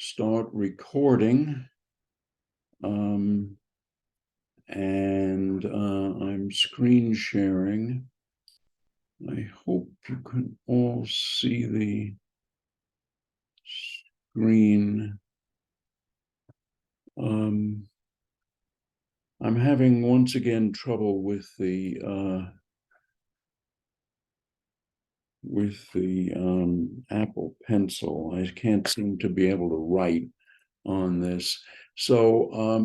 start recording. And I'm screen sharing. I hope you can all see the screen. I'm having once again trouble with the Apple Pencil. I can't seem to be able to write on this. So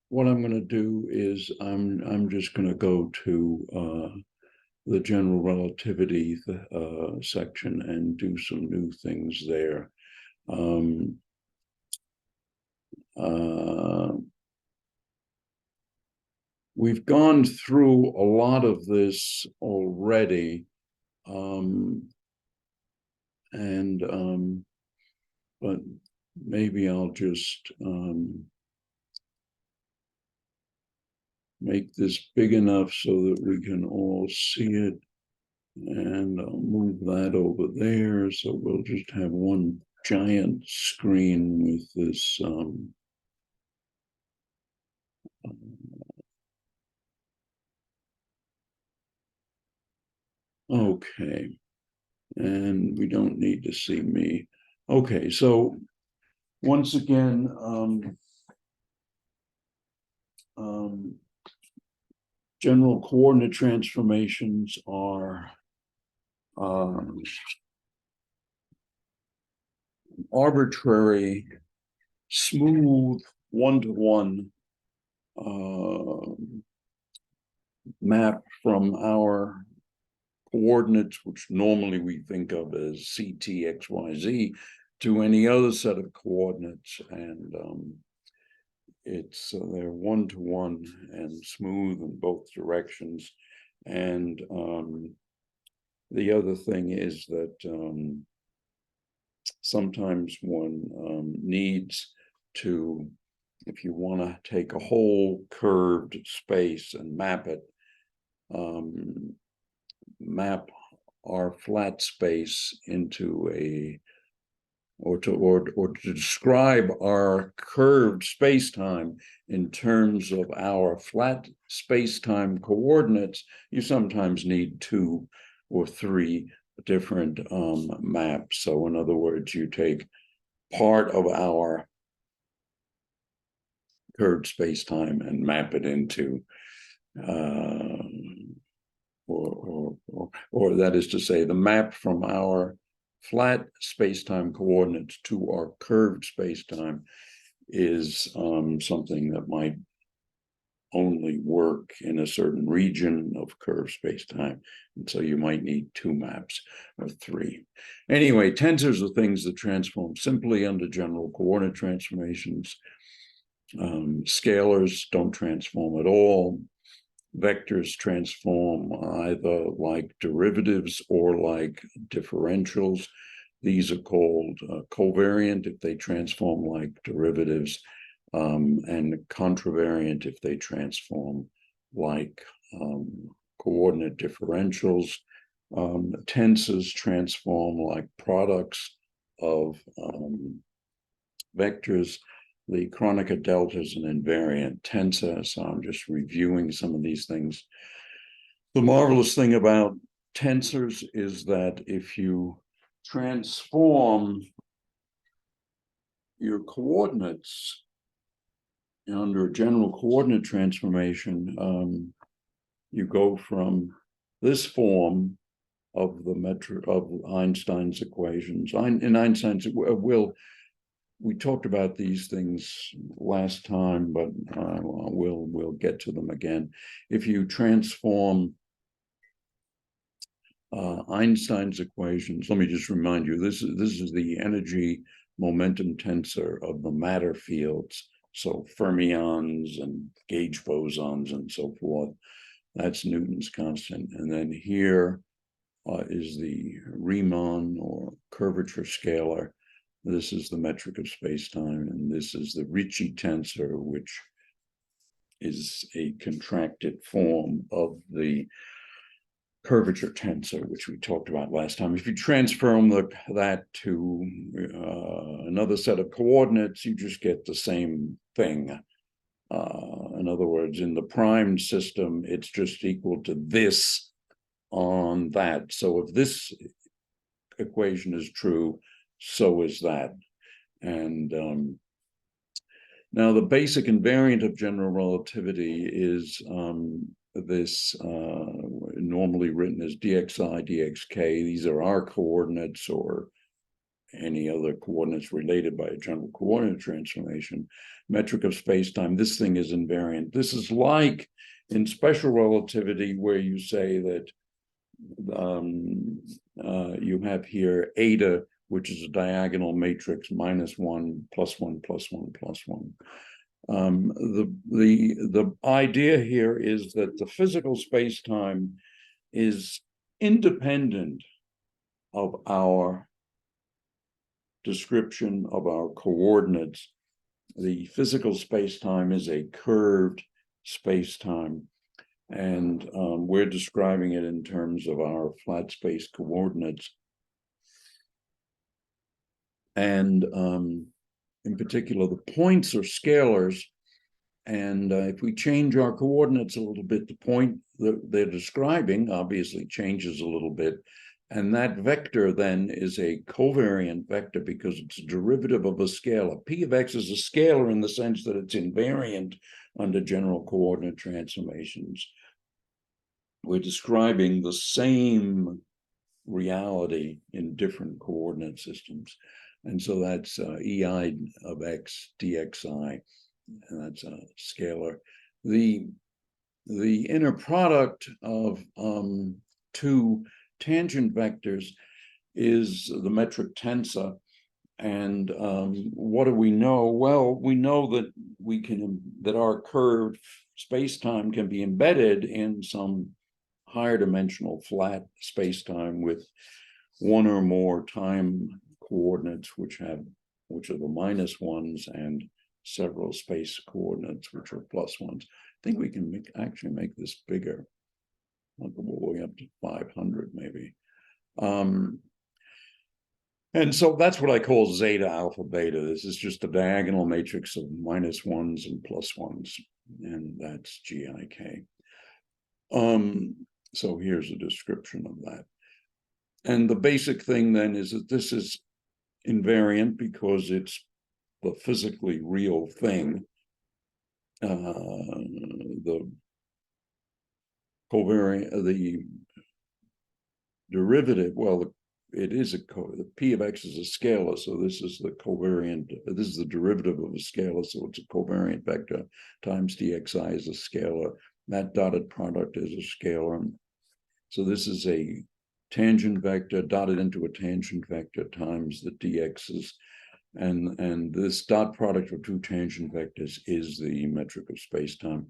what I'm going to do is I'm just going to go to the general relativity section and do some new things there. We've gone through a lot of this already, but maybe I'll just make this big enough so that we can all see it, and I'll move that over there, so we'll just have one giant screen with this okay, and we don't need to see me. Okay, so once again, general coordinate transformations are arbitrary, smooth, one-to-one map from our coordinates, which normally we think of as CT, X, Y, Z, to any other set of coordinates, and they're one-to-one and smooth in both directions. And the other thing is that sometimes one needs to, if you want to take a whole curved space and map it, map our flat space into or to describe our curved space-time in terms of our flat space-time coordinates, you sometimes need 2 or 3 different maps. So in other words, you take part of our curved space-time and map it into or that is to say, the map from our flat space-time coordinates to our curved space-time is something that might only work in a certain region of curved space-time. And so you might need 2 maps or 3. Anyway, tensors are things that transform simply under general coordinate transformations. Scalars don't transform at all. Vectors transform either like derivatives or like differentials. These are called covariant if they transform like derivatives, and contravariant if they transform like coordinate differentials. Tensors transform like products of vectors. The Kronecker delta is an invariant tensor, so I'm just reviewing some of these things. The marvelous thing about tensors is that if you transform your coordinates under a general coordinate transformation, you go from this form of the metric of Einstein's equations. In Einstein's, we talked about these things last time, but we'll get to them again. If you transform Einstein's equations, let me just remind you, this is the energy momentum tensor of the matter fields, so fermions and gauge bosons and so forth. That's Newton's constant. And then here is the Riemann or curvature scalar. This is the metric of space-time, and this is the Ricci tensor, which is a contracted form of the curvature tensor, which we talked about last time. If you transform that to another set of coordinates, you just get the same thing. In other words, in the prime system, it's just equal to this on that. So if this equation is true, so is that. And now the basic invariant of general relativity is this normally written as dxi, dxk. These are our coordinates or any other coordinates related by a general coordinate transformation. Metric of space-time, this thing is invariant. This is like in special relativity where you say that you have here eta, which is a diagonal matrix, -1, +1, +1, +1. The idea here is that the physical space-time is independent of our description of our coordinates. The physical space-time is a curved space-time, and we're describing it in terms of our flat space coordinates. And in particular, the points are scalars. And if we change our coordinates a little bit, the point that they're describing obviously changes a little bit. And that vector then is a covariant vector because it's a derivative of a scalar. P of x is a scalar in the sense that it's invariant under general coordinate transformations. We're describing the same reality in different coordinate systems. And so that's ei of x dxi, and that's a scalar. The inner product of two tangent vectors is the metric tensor. And what do we know? Well, we know that that our curved space-time can be embedded in some higher dimensional flat space-time with one or more time coordinates, which are the -1s, and several space coordinates, which are +1s. I think we can actually make this bigger. I'll go all the way up to 500 maybe. And so that's what I call zeta alpha beta. This is just a diagonal matrix of -1s and +1s, and that's GIK. So here's a description of that. And the basic thing then is that this is invariant because it's the physically real thing. The covariant, the derivative, well, it is the P of x is a scalar, so this is the covariant, this is the derivative of a scalar, so it's a covariant vector times dxi is a scalar. That dotted product is a scalar. So this is a tangent vector dotted into a tangent vector times the dx's, and this dot product of two tangent vectors is the metric of space-time.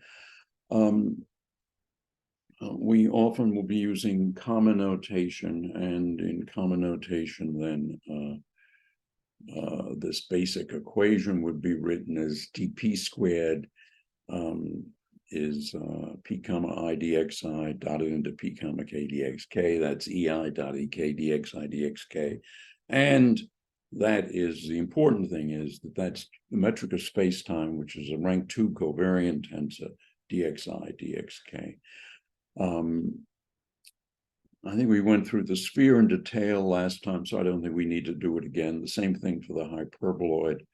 We often will be using common notation, and in common notation then this basic equation would be written as dp squared is p comma I dxi dotted into p comma k dxk. That's ei dot ek dxi dxk. And that is the important thing, is that that's the metric of space-time, which is a rank 2 covariant tensor dxi dxk. I think we went through the sphere in detail last time, so I don't think we need to do it again. The same thing for the hyperboloid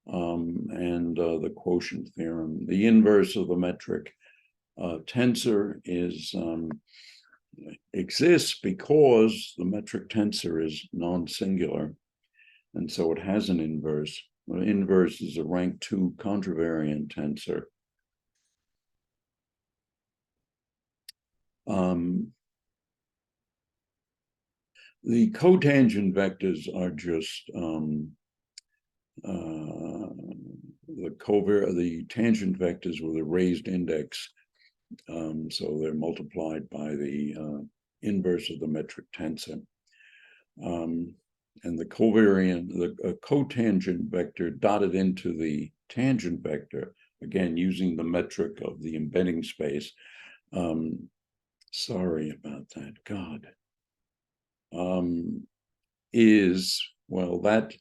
and the quotient theorem. The inverse of the metric tensor exists because the metric tensor is non-singular, and so it has an inverse. The inverse is a rank 2 contravariant tensor. The cotangent vectors are just the tangent vectors with a raised index, so they're multiplied by the inverse of the metric tensor. And the cotangent vector dotted into the tangent vector, again using the metric of the embedding space, Sorry about that. God. Is, well, that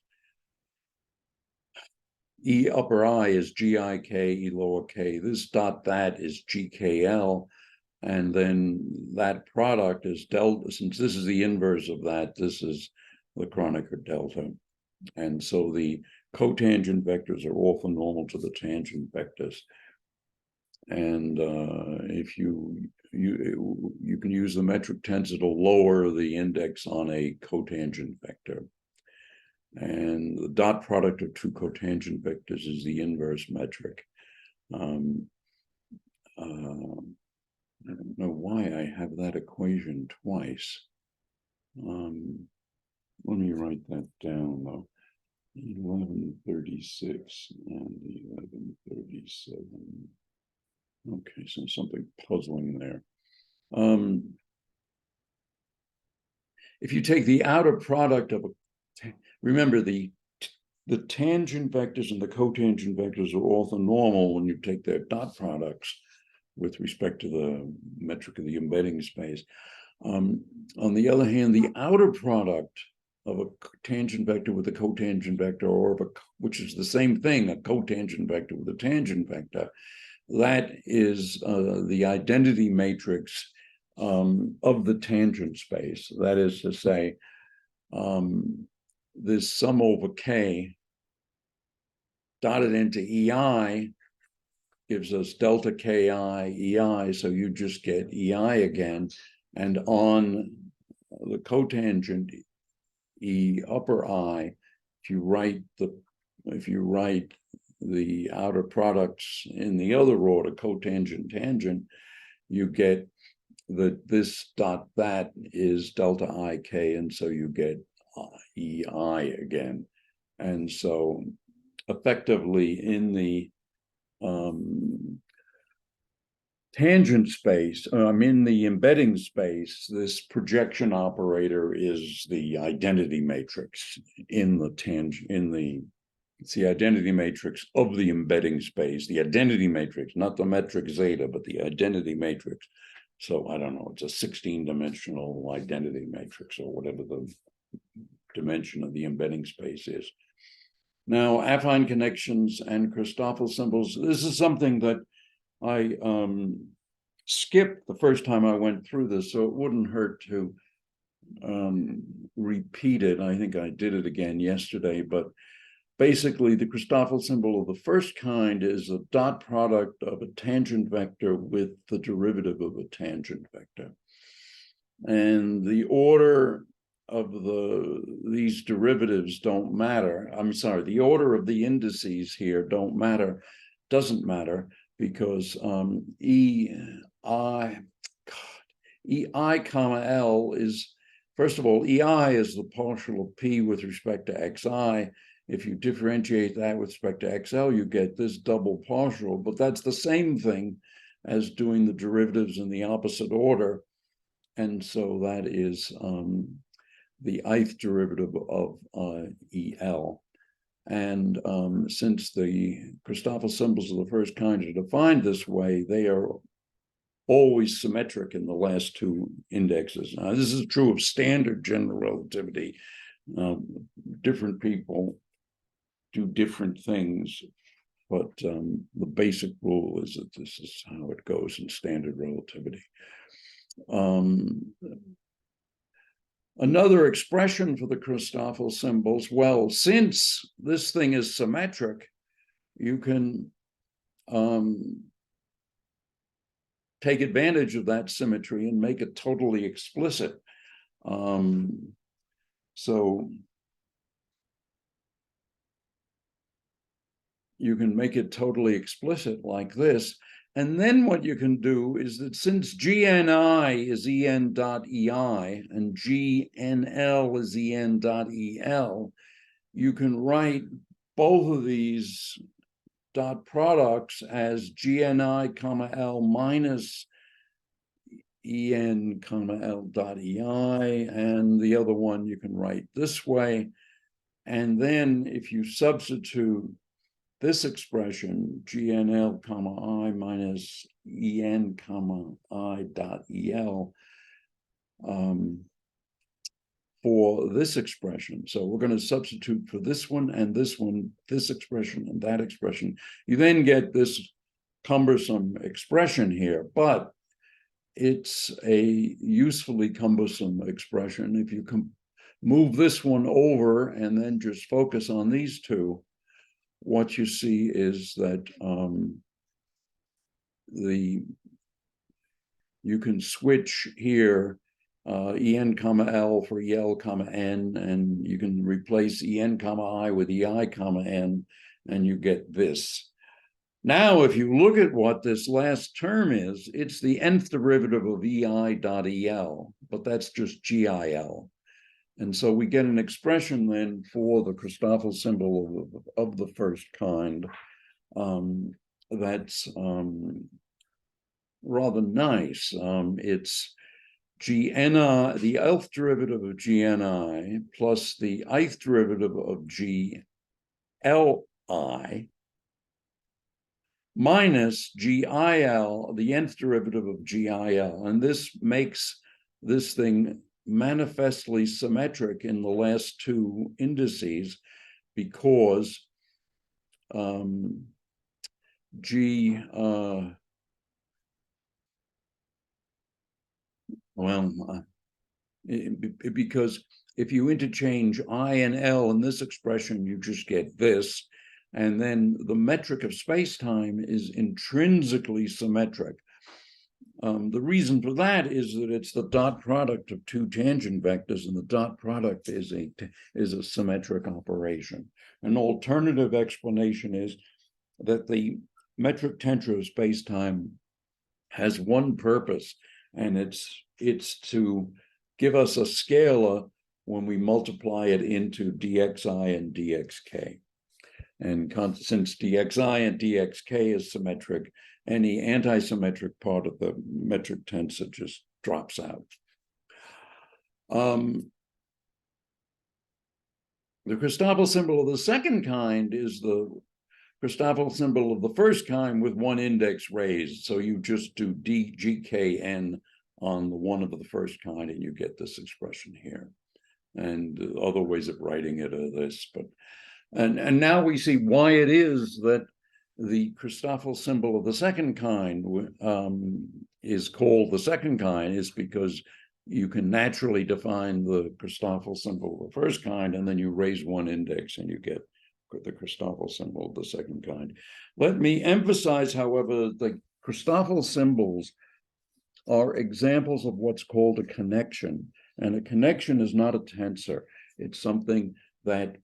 E upper I is GIK, E lower k. This dot that is GKL. And then that product is delta. Since this is the inverse of that, this is the Kronecker delta. And so the cotangent vectors are orthonormal to the tangent vectors. And if you can use the metric tensor to lower the index on a cotangent vector. And the dot product of two cotangent vectors is the inverse metric. I don't know why I have that equation twice. Let me write that down though. 1136 and 1137. Okay, so something puzzling there. If you take the outer product of remember the tangent vectors and the cotangent vectors are orthonormal when you take their dot products with respect to the metric of the embedding space. On the other hand, the outer product of a tangent vector with a cotangent vector, or of which is the same thing, a cotangent vector with a tangent vector, that is the identity matrix of the tangent space. That is to say, this sum over k dotted into EI gives us delta ki EI, so you just get EI again. And on the cotangent E upper I, if you write the outer products in the other order, cotangent tangent, you get that this dot that is delta ik, and so you get EI again. And so effectively in the tangent space, in the embedding space, this projection operator is the identity matrix in the it's the identity matrix of the embedding space, the identity matrix, not the metric zeta, but the identity matrix. So I don't know, it's a 16-dimensional identity matrix or whatever the dimension of the embedding space is. Now, affine connections and Christoffel symbols, this is something that I skipped the first time I went through this, so it wouldn't hurt to repeat it. I think I did it again yesterday, but basically the Christoffel symbol of the first kind is a dot product of a tangent vector with the derivative of a tangent vector. And the order of these derivatives don't matter. I'm sorry, the order of the indices here doesn't matter, because EI comma L is, first of all, EI is the partial of P with respect to XI. If you differentiate that with respect to XL, you get this double partial, but that's the same thing as doing the derivatives in the opposite order. And so that is the ith derivative of EL. And since the Christoffel symbols of the first kind are defined this way, they are always symmetric in the last two indexes. Now, this is true of standard general relativity. Different people do different things, but the basic rule is that this is how it goes in standard relativity. Another expression for the Christoffel symbols, well, since this thing is symmetric, you can take advantage of that symmetry and make it totally explicit. So you can make it totally explicit like this. And then what you can do is that since GNI is En dot EI and GNL is En dot EL, you can write both of these dot products as GNI comma L minus En comma L dot EI, and the other one you can write this way. And then if you substitute this expression, GNL comma I minus en comma I dot el for this expression. So we're going to substitute for this one, this expression and that expression. You then get this cumbersome expression here, but it's a usefully cumbersome expression. If you can move this one over and then just focus on these two, what you see is that you can switch here en comma l for el comma n, and you can replace en comma I with ei comma n, and you get this. Now, if you look at what this last term is, it's the nth derivative of ei dot el, but that's just GIL. And so we get an expression then for the Christoffel symbol of the first kind that's rather nice. It's GNI, the nth derivative of GNI plus the ith derivative of GLI minus GIL, the nth derivative of GIL. And this makes this thing manifestly symmetric in the last two indices because because if you interchange I and L in this expression, you just get this. And then the metric of space-time is intrinsically symmetric. The reason for that is that it's the dot product of two tangent vectors, and the dot product is a symmetric operation. An alternative explanation is that the metric tensor of space-time has one purpose, and it's to give us a scalar when we multiply it into dxi and dxk. And since dxi and dxk is symmetric, any anti-symmetric part of the metric tensor just drops out. The Christoffel symbol of the second kind is the Christoffel symbol of the first kind with one index raised. So you just do dgkn on the one of the first kind, and you get this expression here. And other ways of writing it are this, but and now we see why it is that the Christoffel symbol of the second kind is called the second kind, is because you can naturally define the Christoffel symbol of the first kind, and then you raise one index and you get the Christoffel symbol of the second kind. Let me emphasize, however, the Christoffel symbols are examples of what's called a connection. And a connection is not a tensor. It's something that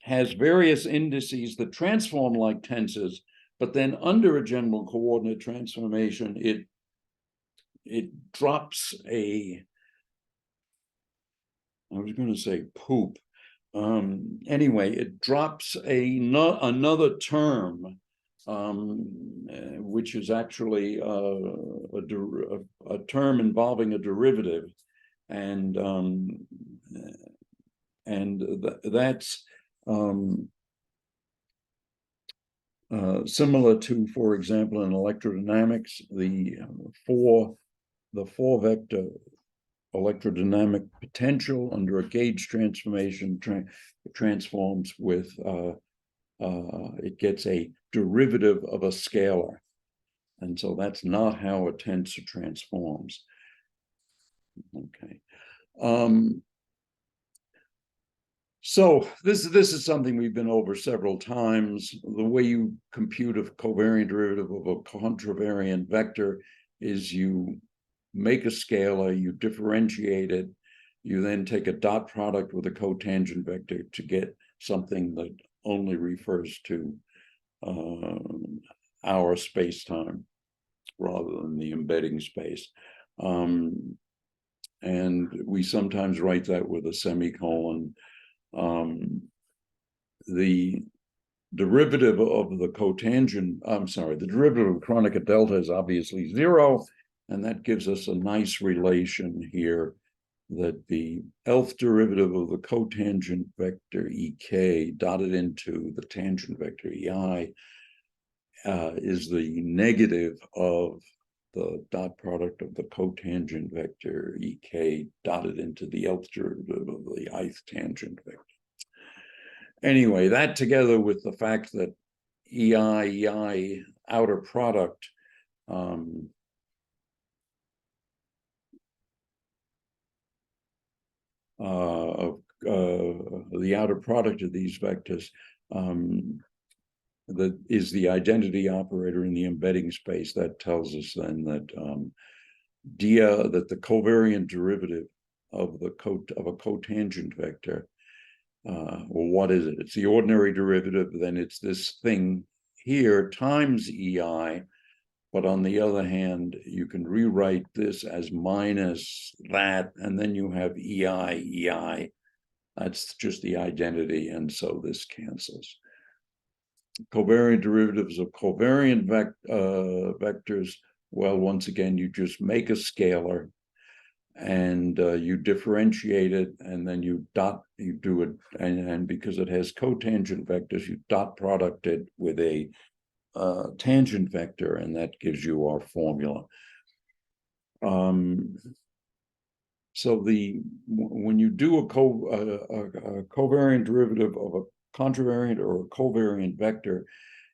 has various indices that transform like tensors, but then under a general coordinate transformation, it drops I was going to say poop. Anyway, it drops another term, which is actually a term involving a derivative, and that's similar to, for example, in electrodynamics, the four vector electrodynamic potential under a gauge transformation transforms with it gets a derivative of a scalar, and so that's not how a tensor transforms. Okay. So this is something we've been over several times. The way you compute a covariant derivative of a contravariant vector is you make a scalar, you differentiate it, you then take a dot product with a cotangent vector to get something that only refers to our space-time rather than the embedding space. And we sometimes write that with a semicolon. The derivative of the cotangent, the derivative of Kronecker delta is obviously 0, and that gives us a nice relation here that the nth derivative of the cotangent vector ek dotted into the tangent vector ei is the negative of the dot product of the cotangent vector ek dotted into the nth derivative of the ith tangent vector. Anyway, that together with the fact that EI outer product of the outer product of these vectors that is the identity operator in the embedding space. That tells us then that that the covariant derivative of a cotangent vector, well, what is it? It's the ordinary derivative. Then it's this thing here times EI. But on the other hand, you can rewrite this as minus that, and then you have EI. That's just the identity, and so this cancels. Covariant derivatives of covariant vectors, well, once again, you just make a scalar, and you differentiate it, and then you do it, and because it has cotangent vectors, you dot product it with a tangent vector, and that gives you our formula. So when you do a covariant derivative of a contravariant or a covariant vector,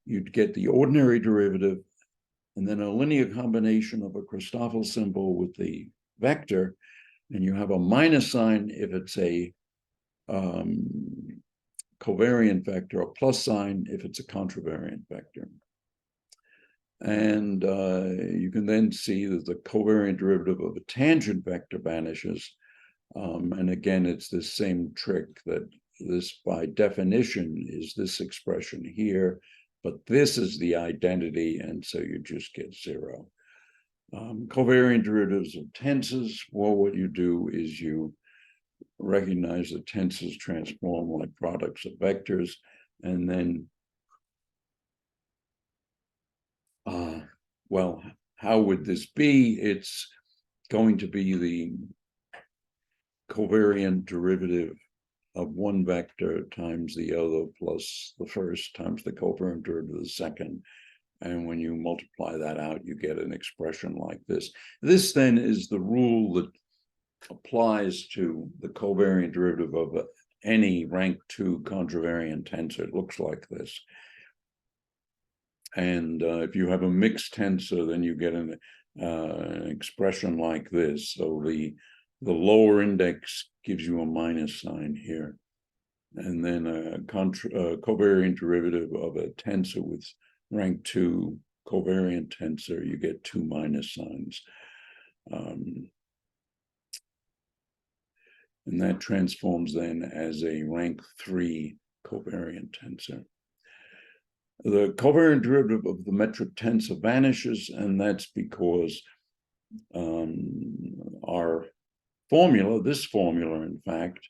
you'd get the ordinary derivative and then a linear combination of a Christoffel symbol with the vector, and you have a minus sign if it's a covariant vector, a plus sign if it's a contravariant vector. And you can then see that the covariant derivative of a tangent vector vanishes. And again, it's this same trick that this, by definition, is this expression here, but this is the identity, and so you just get zero. Covariant derivatives of tensors, well, what you do is you recognize that tensors transform like products of vectors, and then well, how would this be? It's going to be the covariant derivative of one vector times the other plus the first times the covariant derivative of the second. And when you multiply that out, you get an expression like this. This then is the rule that applies to the covariant derivative of any rank 2 contravariant tensor. It looks like this. And if you have a mixed tensor, then you get an expression like this. So the lower index gives you a minus sign here. And then a covariant derivative of a tensor with rank 2 covariant tensor, you get 2 minus signs. And that transforms then as a rank 3 covariant tensor. The covariant derivative of the metric tensor vanishes, and that's because our formula, this formula, in fact,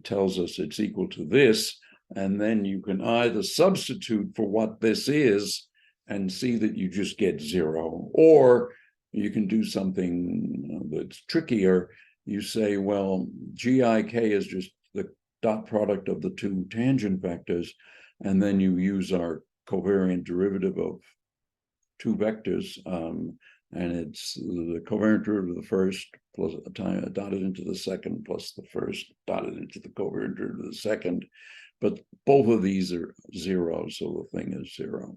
tells us it's equal to this, and then you can either substitute for what this is and see that you just get zero, or you can do something that's trickier. You say, well, GIK is just the dot product of the two tangent vectors, and then you use our covariant derivative of two vectors, and it's the covariant derivative of the first plus a time dotted into the second plus the first dotted into the covariant derivative of the second, but both of these are zero, so the thing is zero.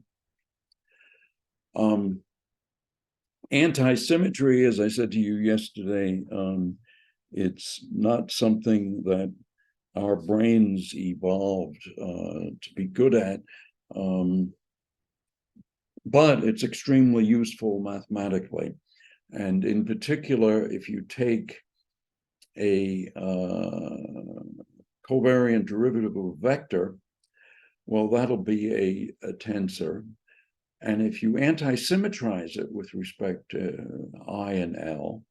Antisymmetry, as I said to you yesterday, it's not something that our brains evolved to be good at, but it's extremely useful mathematically. And in particular, if you take a covariant derivative of a vector, well, that'll be a tensor. And if you antisymmetrize it with respect to I and L,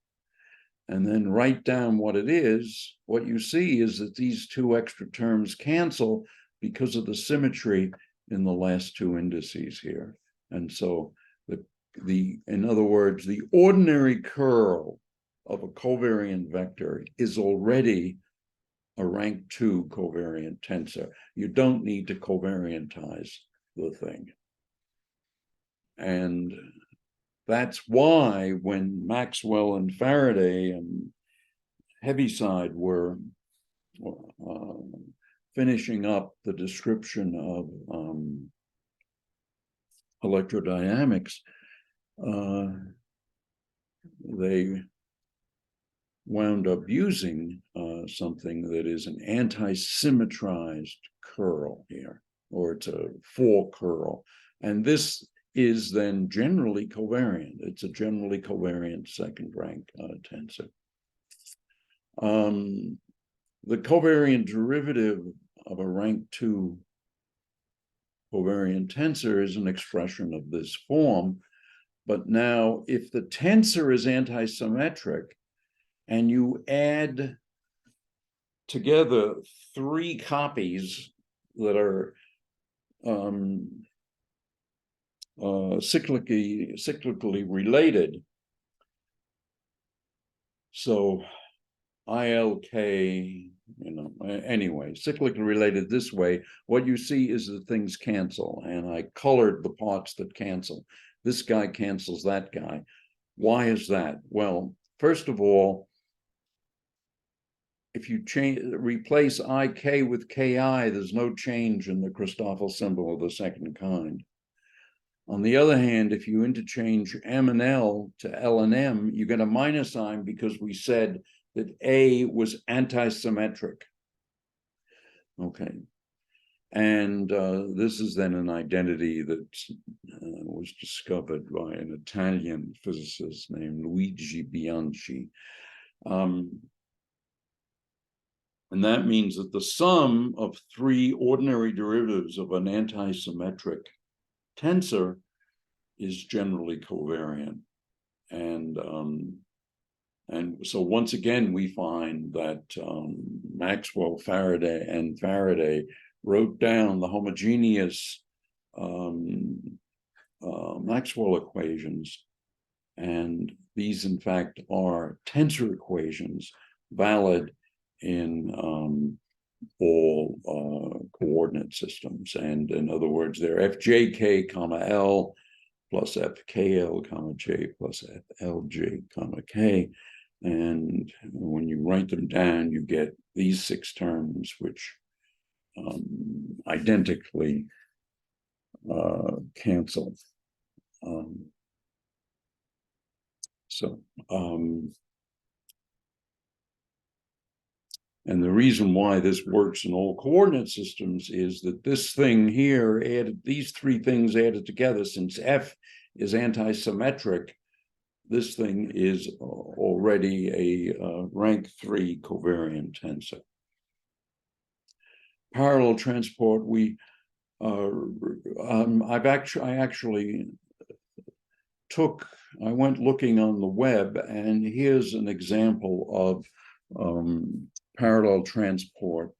and then write down what it is, what you see is that these two extra terms cancel because of the symmetry in the last two indices here. And so in other words, the ordinary curl of a covariant vector is already a rank 2 covariant tensor. You don't need to covariantize the thing. And that's why when Maxwell and Faraday and Heaviside were finishing up the description of electrodynamics, they wound up using something that is an anti-symmetrized curl here, or it's a four curl. And this is then generally covariant. It's a generally covariant second rank tensor. The covariant derivative of a rank 2 covariant tensor is an expression of this form. But now, if the tensor is antisymmetric and you add together 3 copies that are cyclically related, so ILK, anyway, cyclically related this way, what you see is that things cancel, and I colored the parts that cancel. This guy cancels that guy. Why is that? Well, first of all, if you replace IK with KI, there's no change in the Christoffel symbol of the second kind. On the other hand, if you interchange M and L to L and M, you get a minus sign because we said that A was antisymmetric. Okay. And this is then an identity that was discovered by an Italian physicist named Luigi Bianchi. And that means that the sum of 3 ordinary derivatives of an antisymmetric tensor is generally covariant. And so once again, we find that Maxwell, Faraday wrote down the homogeneous Maxwell equations. And these, in fact, are tensor equations valid in all coordinate systems. And in other words, they're fjk comma L plus fkl comma j plus flj comma k. And when you write them down, you get these 6 terms, which identically cancel. And the reason why this works in all coordinate systems is that this thing here these 3 things added together, since F is antisymmetric, this thing is already a rank 3 covariant tensor. Parallel transport, I went looking on the web, and here's an example of parallel transport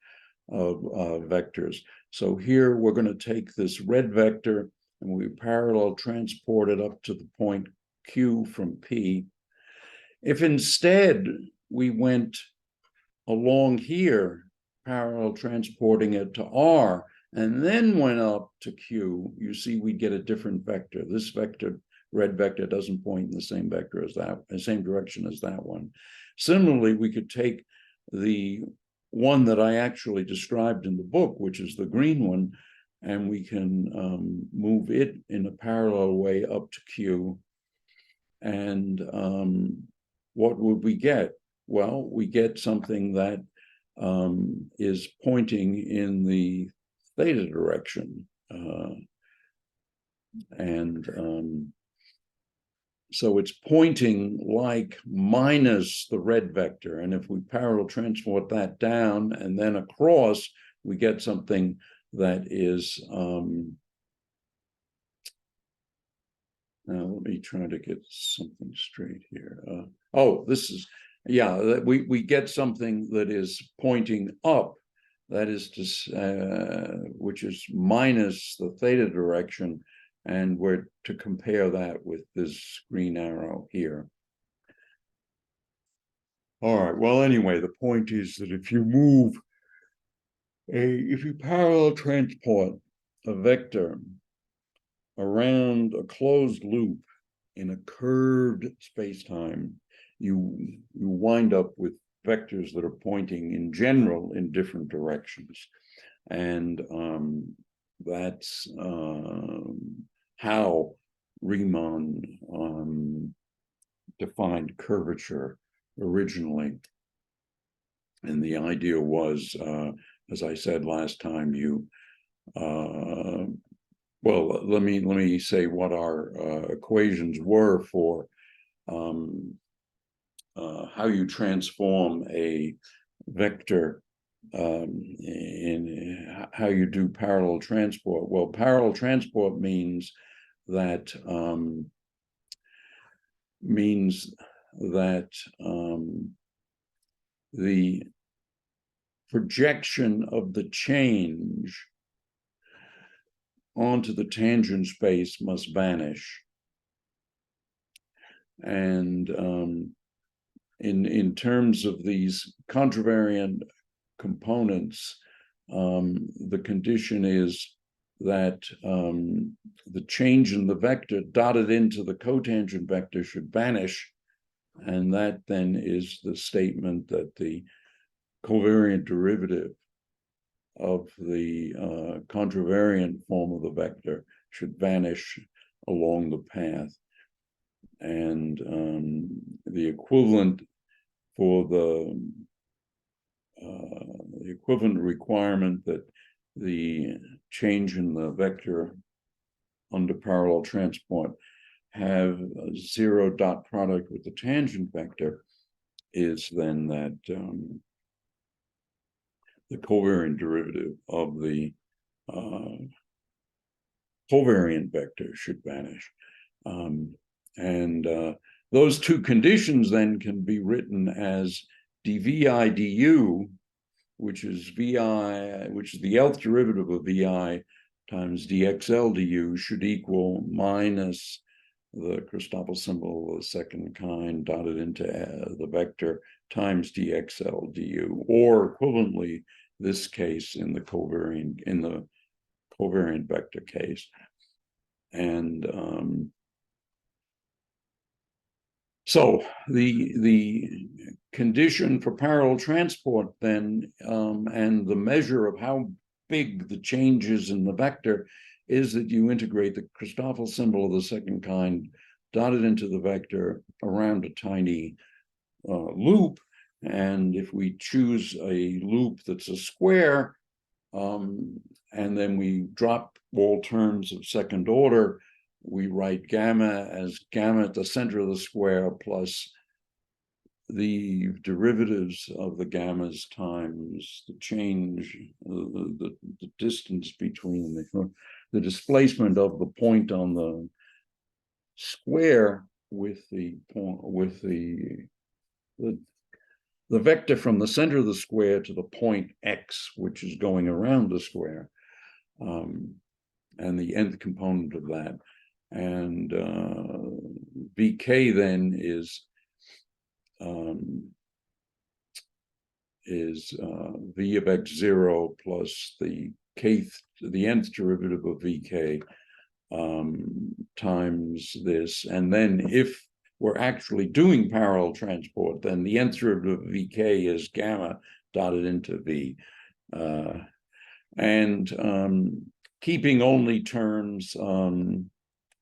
of vectors. So here we're going to take this red vector and we parallel transport it up to the point Q from P. If instead we went along here, parallel transporting it to R, and then went up to Q, you see we get a different vector. This vector, red vector, doesn't point in the same vector as that, the same direction as that one. Similarly, we could take the one that I actually described in the book, which is the green one, and we can move it in a parallel way up to Q. And what would we get? Well, we get something that is pointing in the theta direction. So it's pointing like minus the red vector. And if we parallel transport that down and then across, we get something that is, now let me try to get something straight here. We get something that is pointing up, that is which is minus the theta direction. And we're to compare that with this green arrow here. All right, well, anyway, the point is that if you parallel transport a vector around a closed loop in a curved space-time, you wind up with vectors that are pointing in general in different directions. And that's how Riemann defined curvature originally. And the idea was, as I said last time, well, let me say what our equations were for how you transform a vector in how you do parallel transport. Well, parallel transport means that the projection of the change onto the tangent space must vanish. And in terms of these contravariant components, the condition is that the change in the vector dotted into the cotangent vector should vanish. And that then is the statement that the covariant derivative of the contravariant form of the vector should vanish along the path. And the equivalent for the equivalent requirement that the change in the vector under parallel transport have a zero dot product with the tangent vector is then that the covariant derivative of the covariant vector should vanish. And those two conditions then can be written as dvi du, which is vi, which is the nth derivative of vi times dxl du, should equal minus the Christoffel symbol of the second kind dotted into the vector times dxl du, or equivalently this case in the covariant vector case. And so the condition for parallel transport then, and the measure of how big the changes in the vector is that you integrate the Christoffel symbol of the second kind dotted into the vector around a tiny loop. And if we choose a loop that's a square, and then we drop all terms of second order, we write gamma as gamma at the center of the square plus the derivatives of the gammas times the change, the distance between the displacement of the point on the square with the vector from the center of the square to the point x, which is going around the square, and the nth component of that. And vk then is v of x0 plus the nth derivative of vk times this. And then if we're actually doing parallel transport, then the nth derivative of vk is gamma dotted into v. And keeping only terms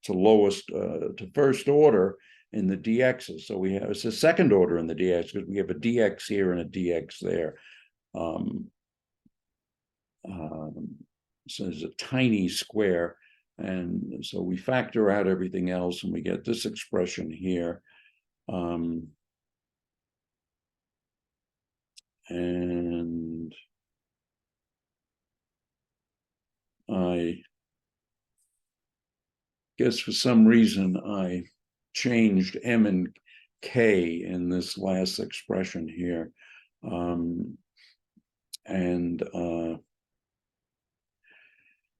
to lowest, to first order in the dx's. So we have, it's a second order in the dx because we have a dx here and a dx there. So there's a tiny square. And so we factor out everything else and we get this expression here. And I guess for some reason I changed m and k in this last expression here.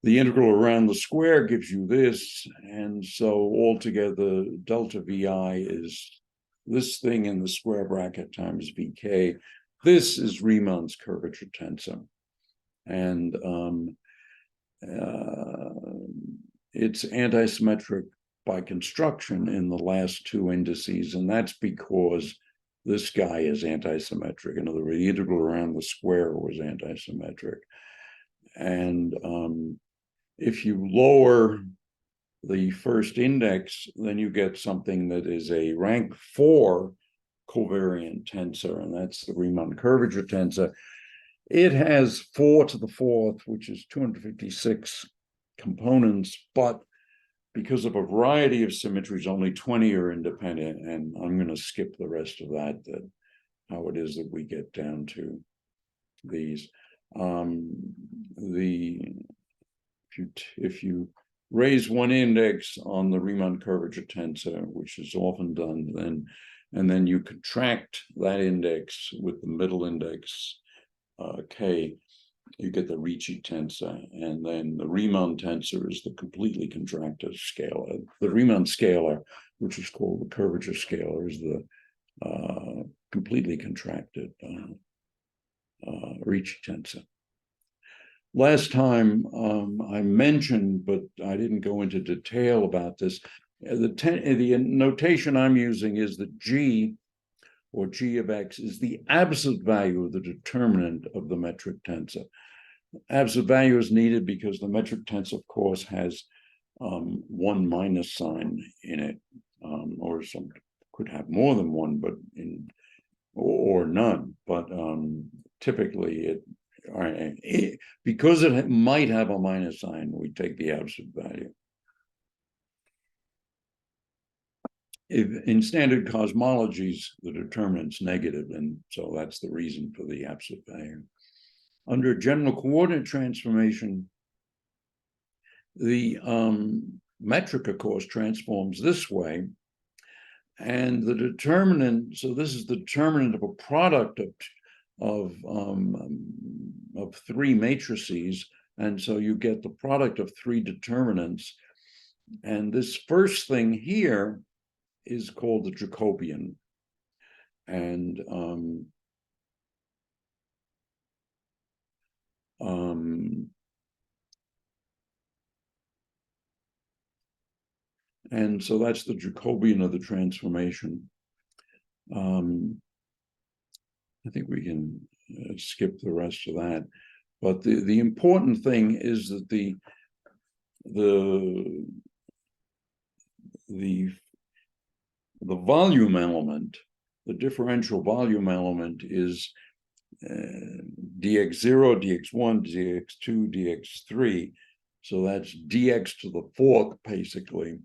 The integral around the square gives you this, and so altogether delta vi is this thing in the square bracket times vk. This is Riemann's curvature tensor. And it's antisymmetric by construction in the last two indices, and that's because this guy is antisymmetric. In other words, the integral around the square was antisymmetric. And if you lower the first index, then you get something that is a rank 4 covariant tensor, and that's the Riemann curvature tensor. It has 4 to the 4th, which is 256 components, but because of a variety of symmetries, only 20 are independent, and I'm going to skip the rest of that, how it is that we get down to these. If you raise one index on the Riemann curvature tensor, which is often done, and then you contract that index with the middle index k, you get the Ricci tensor, and then the Riemann tensor is the completely contracted scalar. The Riemann scalar, which is called the curvature scalar, is the completely contracted Ricci tensor. Last time I mentioned, but I didn't go into detail about this, the notation I'm using is that G, or G of X, is the absolute value of the determinant of the metric tensor. Absolute value is needed because the metric tensor, of course, has one minus sign in it, or some could have more than one, but or none. But typically, because it might have a minus sign, we take the absolute value. In standard cosmologies, the determinant's negative, and so that's the reason for the absolute value. Under general coordinate transformation, the metric, of course, transforms this way, and the determinant, so this is the determinant of a product of three matrices, and so you get the product of three determinants, and this first thing here is called the Jacobian, and so that's the Jacobian of the transformation. I think we can skip the rest of that, but the important thing is that the volume element, the differential volume element, is dx0, dx1, dx2, dx3. So that's dx to the 4th, basically.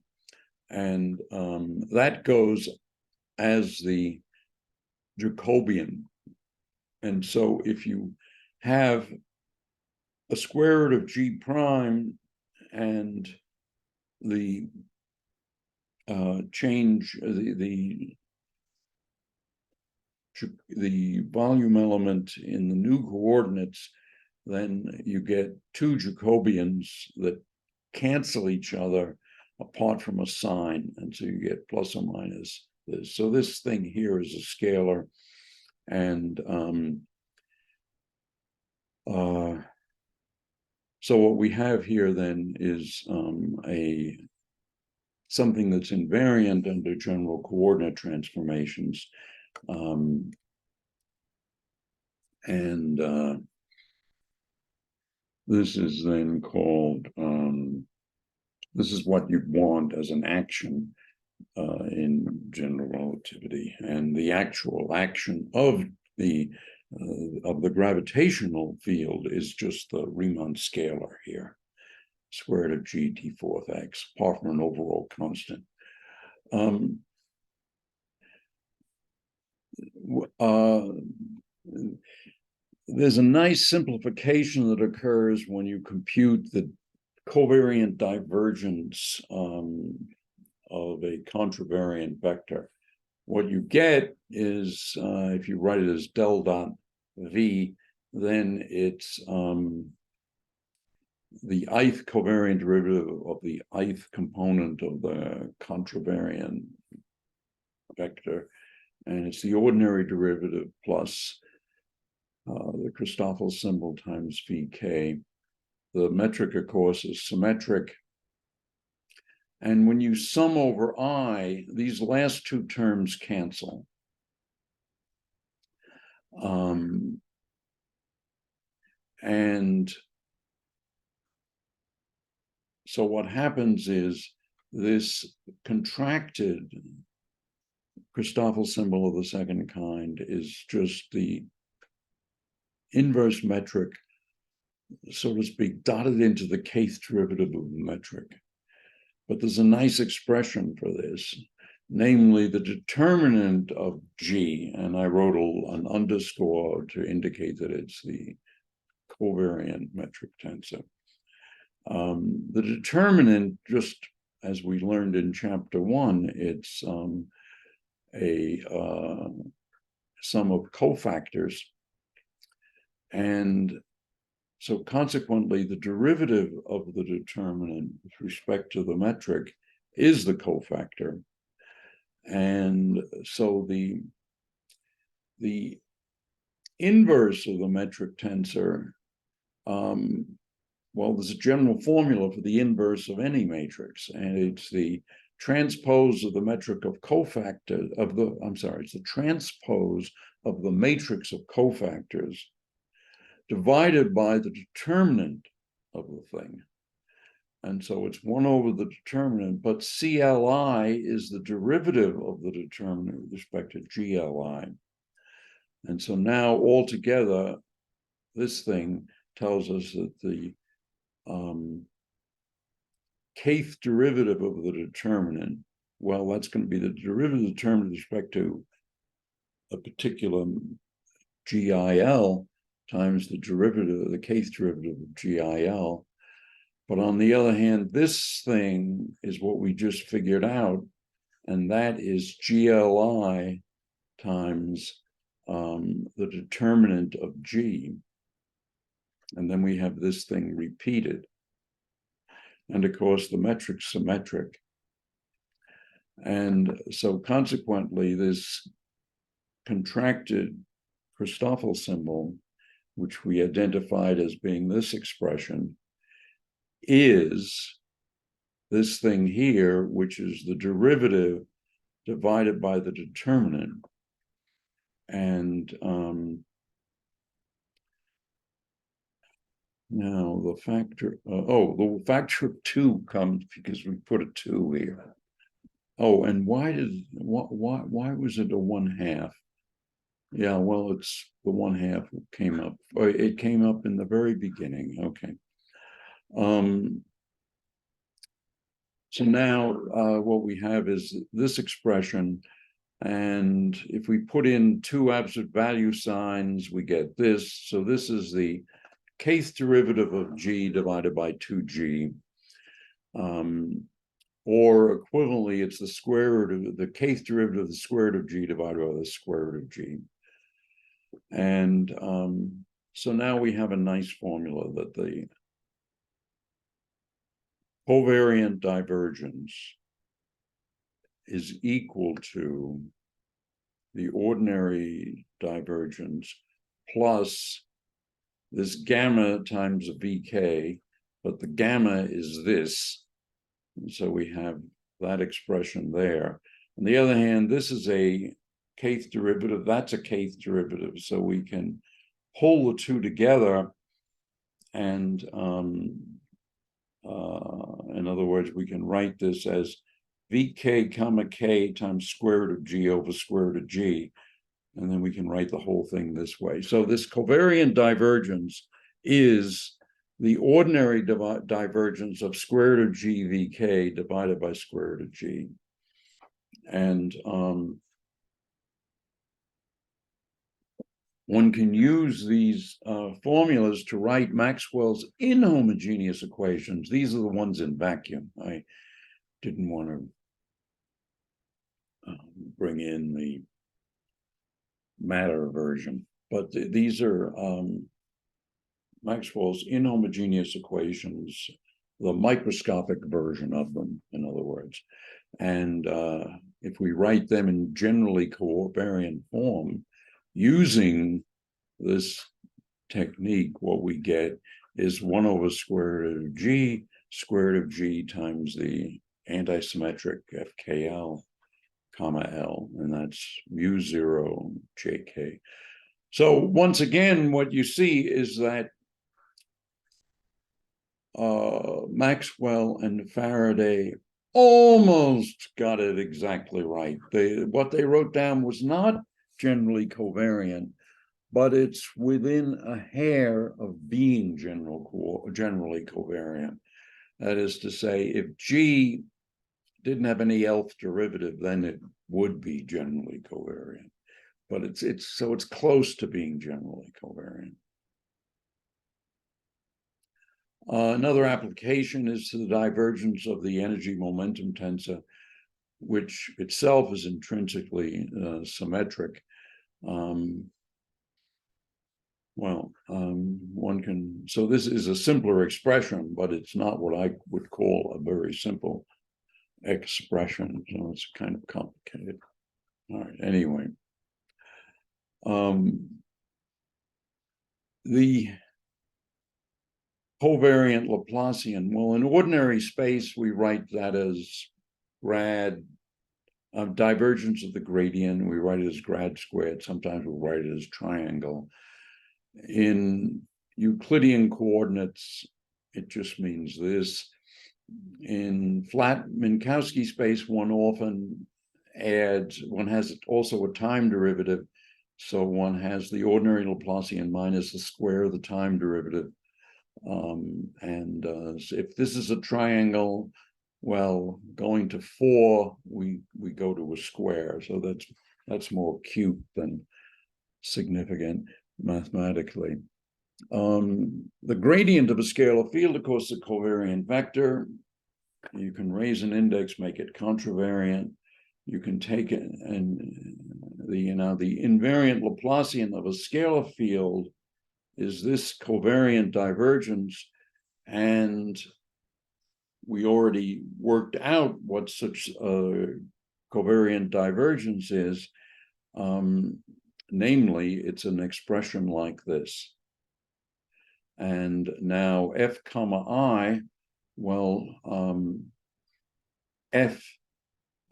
And that goes as the Jacobian. And so if you have a square root of G prime and the change, the volume element in the new coordinates, then you get two Jacobians that cancel each other apart from a sign, and so you get plus or minus this. So this thing here is a scalar, and so what we have here then is something that's invariant under general coordinate transformations, and this is then called, this is what you'd want as an action in general relativity, and the actual action of the gravitational field is just the Riemann scalar here, square root of G T4 x, apart from an overall constant. There's a nice simplification that occurs when you compute the covariant divergence of a contravariant vector. What you get is, if you write it as del dot v, then it's the ith covariant derivative of the ith component of the contravariant vector, and it's the ordinary derivative plus the Christoffel symbol times vk. The metric, of course, is symmetric, And when you sum over I, these last two terms cancel. And so what happens is this contracted Christoffel symbol of the second kind is just the inverse metric, so to speak, dotted into the kth derivative of the metric. But there's a nice expression for this, namely the determinant of G, and I wrote an underscore to indicate that it's the covariant metric tensor. The determinant, just as we learned in chapter 1, it's a sum of cofactors. And so consequently, the derivative of the determinant with respect to the metric is the cofactor. And so the inverse of the metric tensor, well, there's a general formula for the inverse of any matrix, and it's the transpose of the metric of cofactor of the, it's the transpose of the matrix of cofactors divided by the determinant of the thing. And so it's 1 over the determinant, but CLI is the derivative of the determinant with respect to GLI. And so now altogether, this thing tells us that the kth derivative of the determinant, well, that's going to be the derivative of the determinant with respect to a particular GIL times the derivative, the kth derivative of GIL. But on the other hand, this thing is what we just figured out, and that is GLI times the determinant of G. And then we have this thing repeated. And of course, the metric's symmetric. And so consequently, this contracted Christoffel symbol, which we identified as being this expression, is this thing here, which is the derivative divided by the determinant. And now the factor, the factor of 2 comes because we put a 2 here. Oh, and why was it a 1/2? Yeah, well, it's the 1/2 came up. It came up in the very beginning. Okay. So now what we have is this expression, and if we put in 2 absolute value signs, we get this. So this is the kth derivative of G divided by 2G. Or equivalently, it's the square root of the kth derivative of the square root of G divided by the square root of G. And so now we have a nice formula that the covariant divergence is equal to the ordinary divergence plus this gamma times a VK, but the gamma is this. And so we have that expression there. On the other hand, this is a kth derivative, that's a kth derivative. So we can pull the 2 together and in other words, we can write this as VK comma K times square root of G over square root of G. And then we can write the whole thing this way. So this covariant divergence is the ordinary divergence of square root of G VK divided by square root of G. And one can use these formulas to write Maxwell's inhomogeneous equations. These are the ones in vacuum. I didn't want to bring in the matter version, but these are Maxwell's inhomogeneous equations, the microscopic version of them, in other words. And if we write them in generally covariant form, using this technique, what we get is 1 over square root of G, square root of G times the antisymmetric FKL, comma L, and that's mu0 JK. So once again, what you see is that Maxwell and Faraday almost got it exactly right. What they wrote down was not generally covariant, but it's within a hair of being generally covariant. That is to say, if G didn't have any Lth derivative, then it would be generally covariant. But it's close to being generally covariant. Another application is to the divergence of the energy momentum tensor, which itself is intrinsically symmetric. One can, so this is a simpler expression, but it's not what I would call a very simple expression. So it's kind of complicated. All right, anyway. The covariant Laplacian, well, in ordinary space, we write that as grad divergence of the gradient. We write it as grad squared. Sometimes we write it as triangle. In Euclidean coordinates, it just means this. In flat Minkowski space, one often has also a time derivative. So one has the ordinary Laplacian minus the square of the time derivative. If this is a triangle, well, going to 4, we go to a square. So that's more cute than significant mathematically. The gradient of a scalar field, of course, is a covariant vector. You can raise an index, make it contravariant. You can take it, and the invariant Laplacian of a scalar field is this covariant divergence, and we already worked out what such a covariant divergence is. Namely, it's an expression like this. And now f comma I, well, f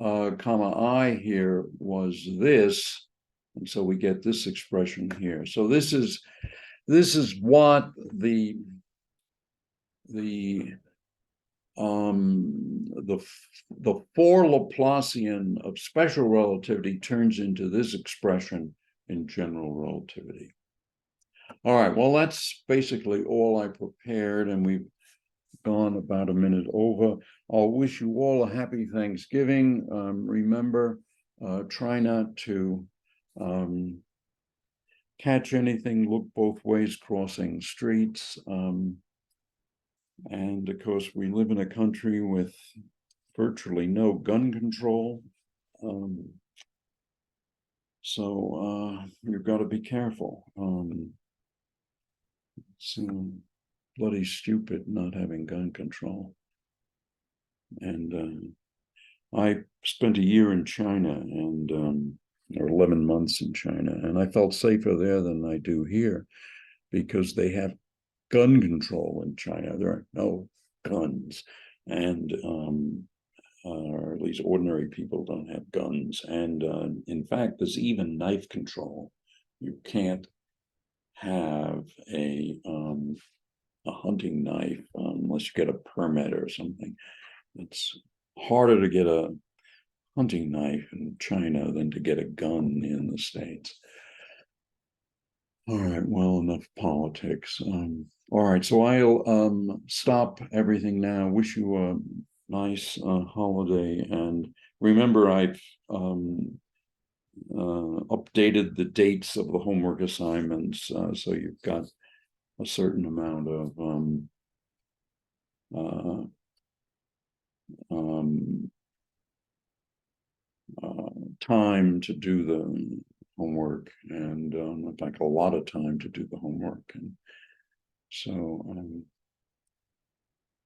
comma I here was this, and so we get this expression here. So this is what the four Laplacian of special relativity turns into this expression in general relativity. All right, well, that's basically all I prepared, and we've gone about a minute over. I'll wish you all a happy Thanksgiving. Remember, try not to catch anything, look both ways crossing streets. And of course, we live in a country with virtually no gun control. So you've got to be careful. It's bloody stupid not having gun control. And I spent a year in China, and or 11 months in China, and I felt safer there than I do here because they have gun control in China. There are no guns, and or at least ordinary people don't have guns. And in fact, there's even knife control. You can't have a hunting knife unless you get a permit or something. It's harder to get a hunting knife in China than to get a gun in the States. All right, well, enough politics. All right, so I'll stop everything now. Wish you a nice holiday, and remember, I've updated the dates of the homework assignments, so you've got a certain amount of time to do the homework, and in fact, a lot of time to do the homework. And so